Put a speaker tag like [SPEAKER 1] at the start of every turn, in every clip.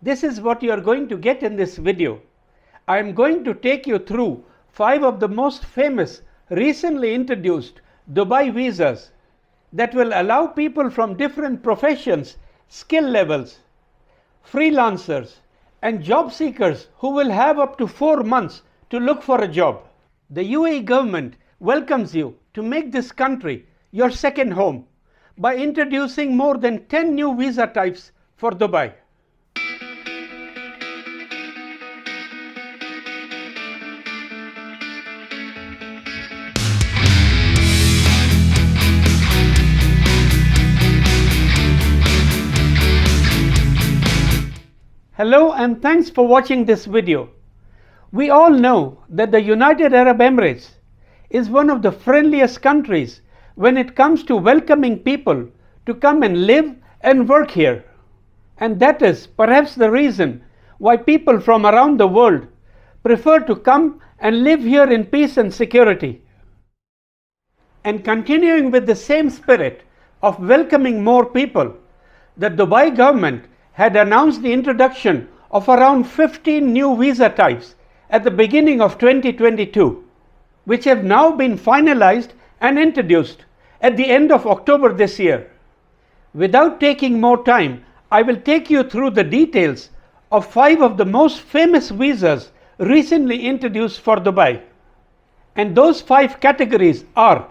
[SPEAKER 1] This is what you are going to get in this video. I am going to take you through 5 of the most famous recently introduced Dubai visas that will allow people from different professions, skill levels, freelancers and job seekers who will have up to 4 months to look for a job. The UAE government welcomes you to make this country your second home by introducing more than 10 new visa types for Dubai. Hello and thanks for watching this video. We all know that the United Arab Emirates is one of the friendliest countries when it comes to welcoming people to come and live and work here. And that is perhaps the reason why people from around the world prefer to come and live here in peace and security. And continuing with the same spirit of welcoming more people, the Dubai government had announced the introduction of around 15 new visa types at the beginning of 2022, which have now been finalized and introduced at the end of October this year. Without taking more time, I will take you through the details of 5 of the most famous visas recently introduced for Dubai. And those 5 categories are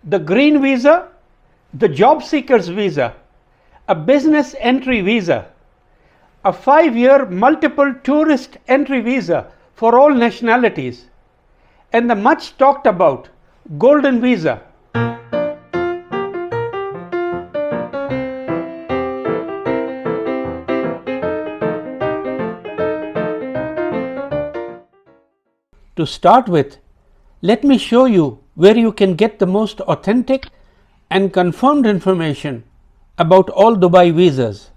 [SPEAKER 1] the green visa, the job seekers visa, a business entry visa, a 5-year multiple tourist entry visa for all nationalities, and the much talked about golden visa. To start with, let me show you where you can get the most authentic and confirmed information about all Dubai visas.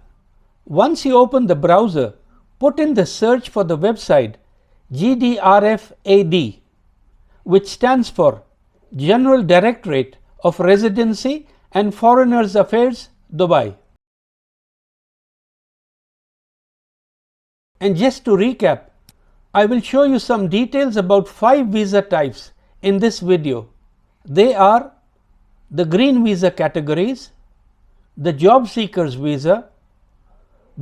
[SPEAKER 1] Once you open the browser, put in the search for the website GDRFAD, which stands for General Directorate of Residency and Foreigners Affairs, Dubai. And just to recap, I will show you some details about 5 visa types in this video. They are the green visa categories, the job seekers visa,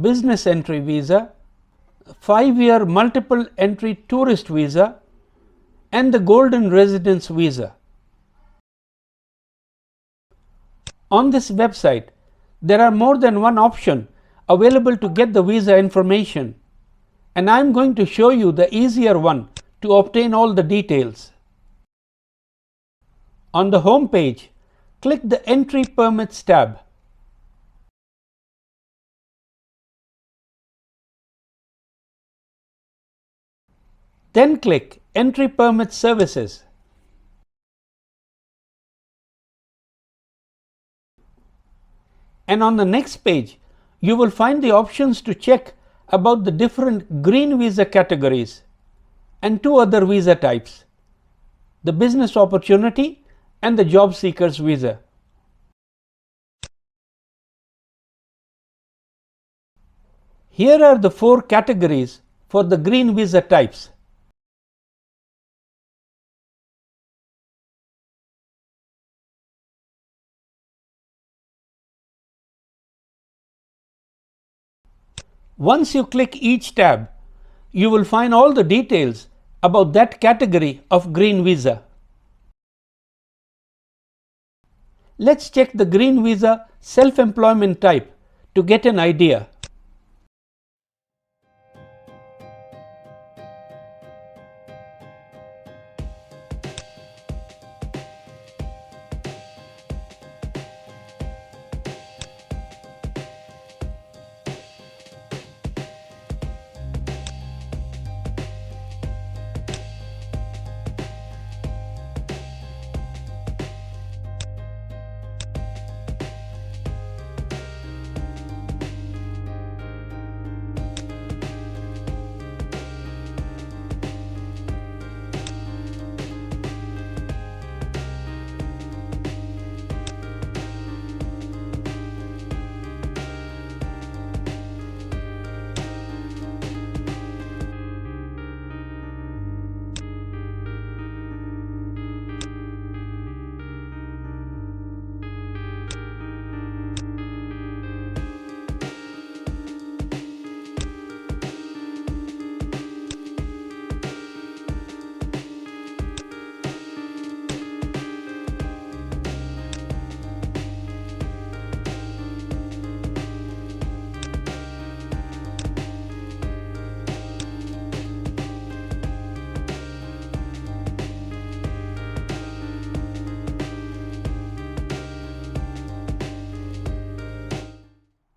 [SPEAKER 1] business entry visa, 5-year multiple entry tourist visa, and the golden residence visa. On this website, there are more than one option available to get the visa information, and I am going to show you the easier one to obtain all the details. On the home page, click the Entry Permits tab. Then click Entry Permit Services. And on the next page, you will find the options to check about the different green visa categories and 2 other visa types, the business opportunity and the job seekers visa. Here are the 4 categories for the green visa types. Once you click each tab, you will find all the details about that category of green visa. Let's check the green visa self-employment type to get an idea.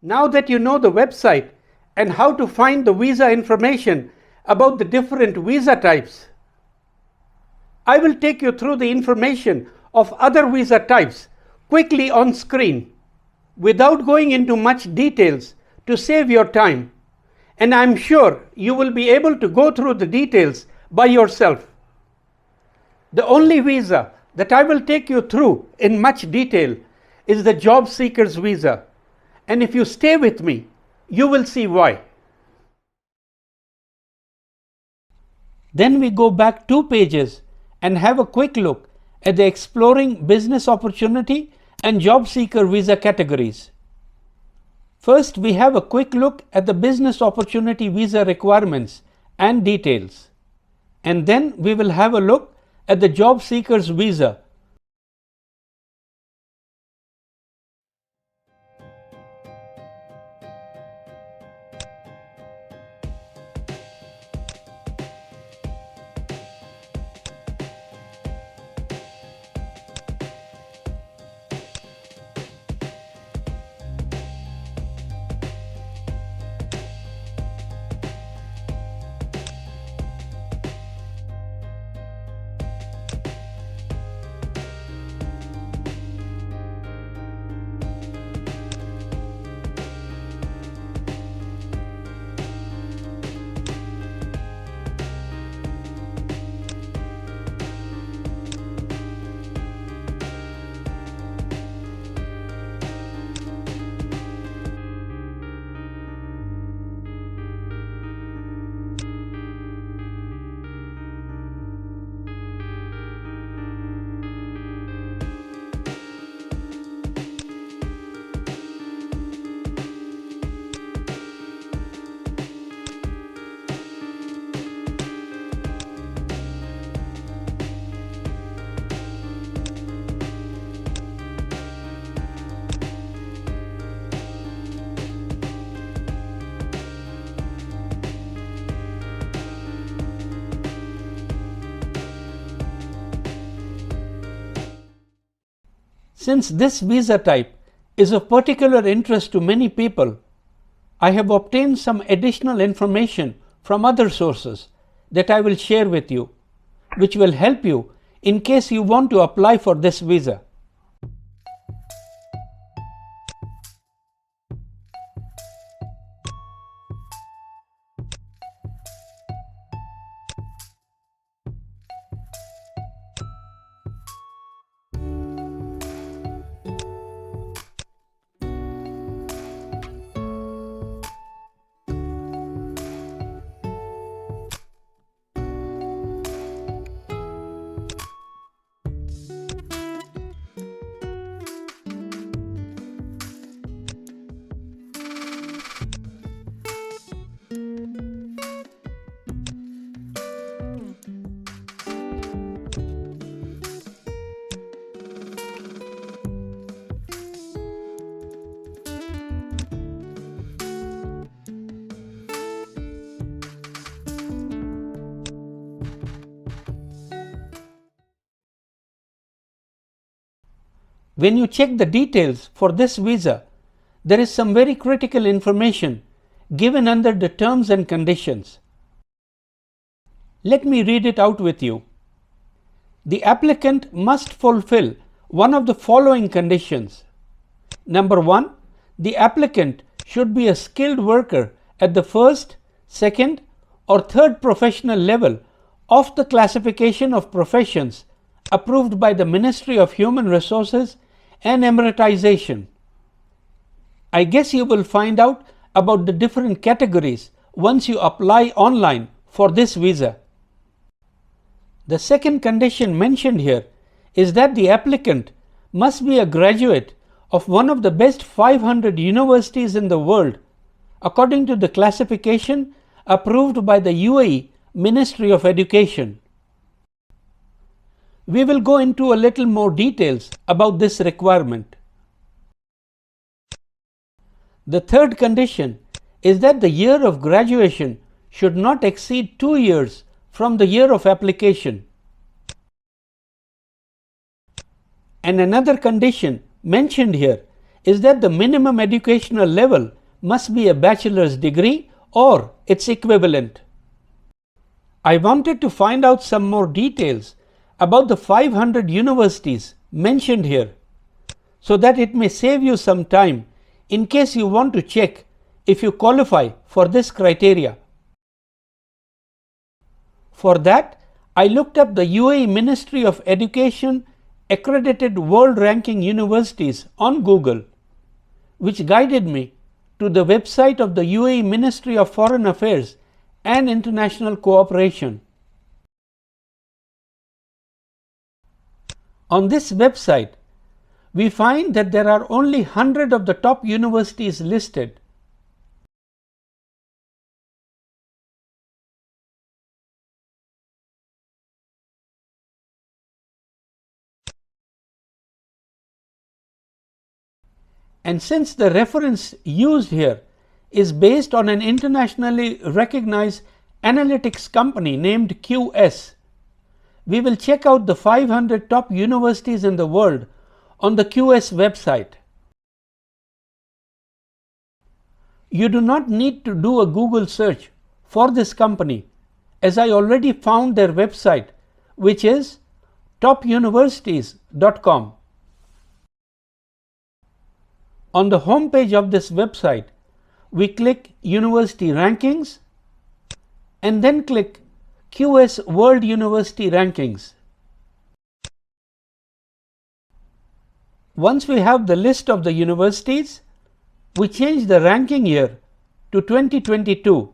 [SPEAKER 1] Now that you know the website and how to find the visa information about the different visa types, I will take you through the information of other visa types quickly on screen without going into much details to save your time, and I am sure you will be able to go through the details by yourself. The only visa that I will take you through in much detail is the job seekers visa, and if you stay with me, you will see why. Then we go back 2 pages and have a quick look at the exploring business opportunity and job seeker visa categories. First, we have a quick look at the business opportunity visa requirements and details, and then we will have a look at the job seekers visa. Since this visa type is of particular interest to many people, I have obtained some additional information from other sources that I will share with you, which will help you in case you want to apply for this visa. When you check the details for this visa, there is some very critical information given under the terms and conditions. Let me read it out with you. The applicant must fulfill one of the following conditions. Number 1, the applicant should be a skilled worker at the first, second, or third professional level of the classification of professions approved by the Ministry of Human Resources and Emiratization. I guess you will find out about the different categories once you apply online for this visa. The second condition mentioned here is that the applicant must be a graduate of one of the best 500 universities in the world according to the classification approved by the UAE Ministry of Education. We will go into a little more details about this requirement. The third condition is that the year of graduation should not exceed 2 years from the year of application. And another condition mentioned here is that the minimum educational level must be a bachelor's degree or its equivalent. I wanted to find out some more details about the 500 universities mentioned here, so that it may save you some time in case you want to check if you qualify for this criteria. For that, I looked up the UAE Ministry of Education accredited world ranking universities on Google, which guided me to the website of the UAE Ministry of Foreign Affairs and International Cooperation. On this website, we find that there are only 100 of the top universities listed. And since the reference used here is based on an internationally recognized analytics company named QS, we will check out the 500 top universities in the world on the QS website. You do not need to do a Google search for this company, as I already found their website, which is topuniversities.com. On the home page of this website, we click University Rankings and then click QS World University Rankings. Once we have the list of the universities, we change the ranking year to 2022.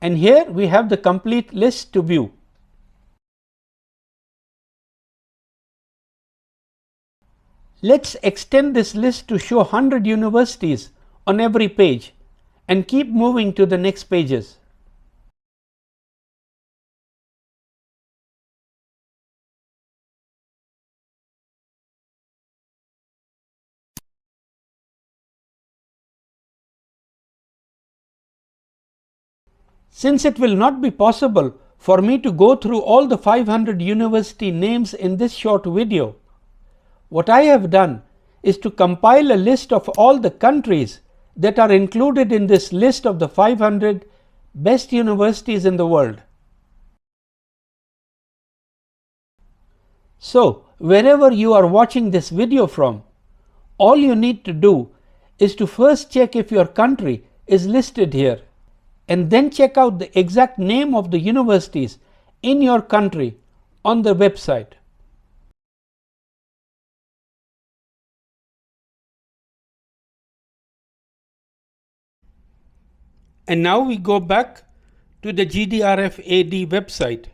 [SPEAKER 1] And here we have the complete list to view. Let's extend this list to show 100 universities on every page and keep moving to the next pages. Since it will not be possible for me to go through all the 500 university names in this short video, what I have done is to compile a list of all the countries that are included in this list of the 500 best universities in the world. So, wherever you are watching this video from, all you need to do is to first check if your country is listed here, and then check out the exact name of the universities in your country on the website. And now we go back to the GDRF-AD website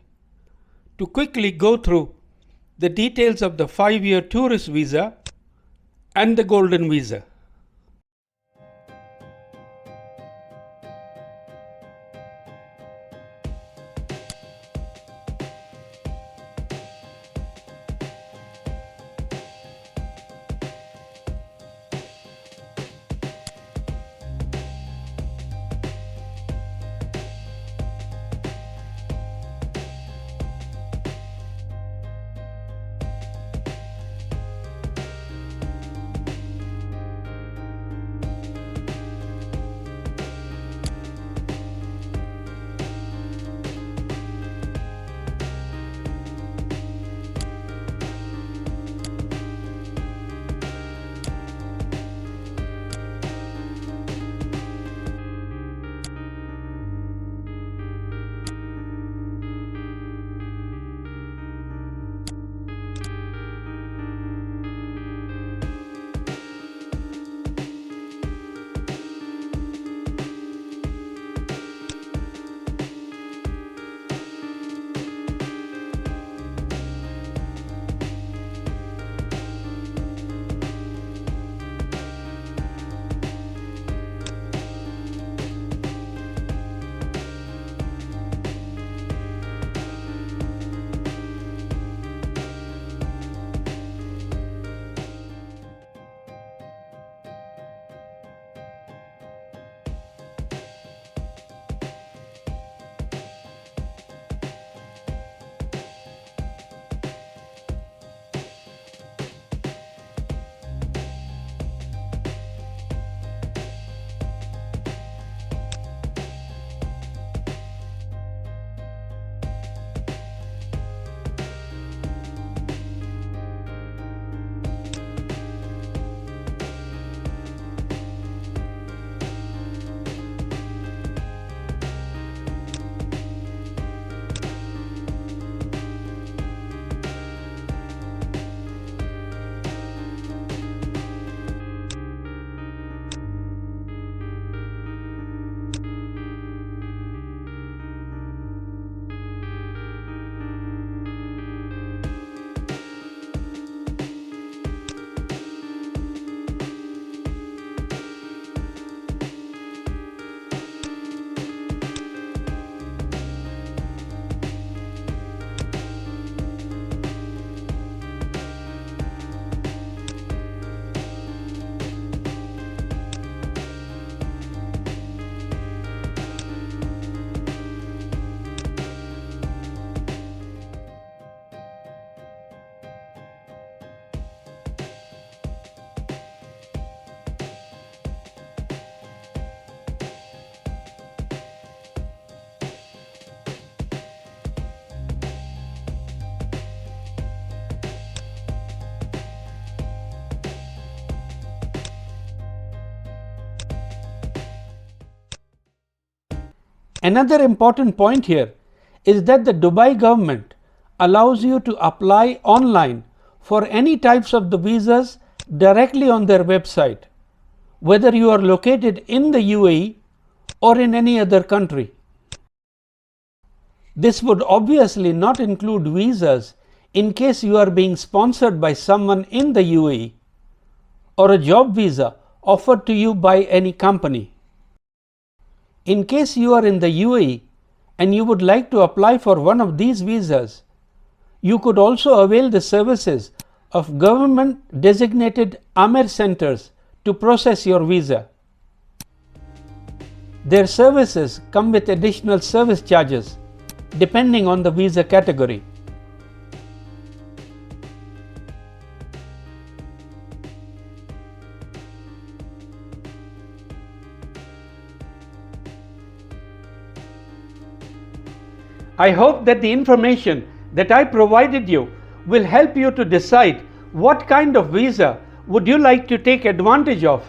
[SPEAKER 1] to quickly go through the details of the 5-year tourist visa and the golden visa. Another important point here is that the Dubai government allows you to apply online for any types of the visas directly on their website, whether you are located in the UAE or in any other country. This would obviously not include visas in case you are being sponsored by someone in the UAE or a job visa offered to you by any company. In case you are in the UAE and you would like to apply for one of these visas, you could also avail the services of government designated Amir centers to process your visa. Their services come with additional service charges depending on the visa category. I hope that the information that I provided you will help you to decide what kind of visa would you like to take advantage of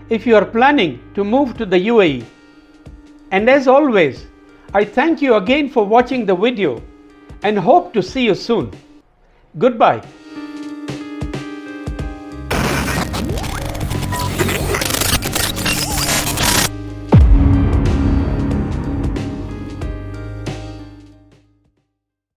[SPEAKER 1] if you are planning to move to the UAE. And as always, I thank you again for watching the video and hope to see you soon. Goodbye.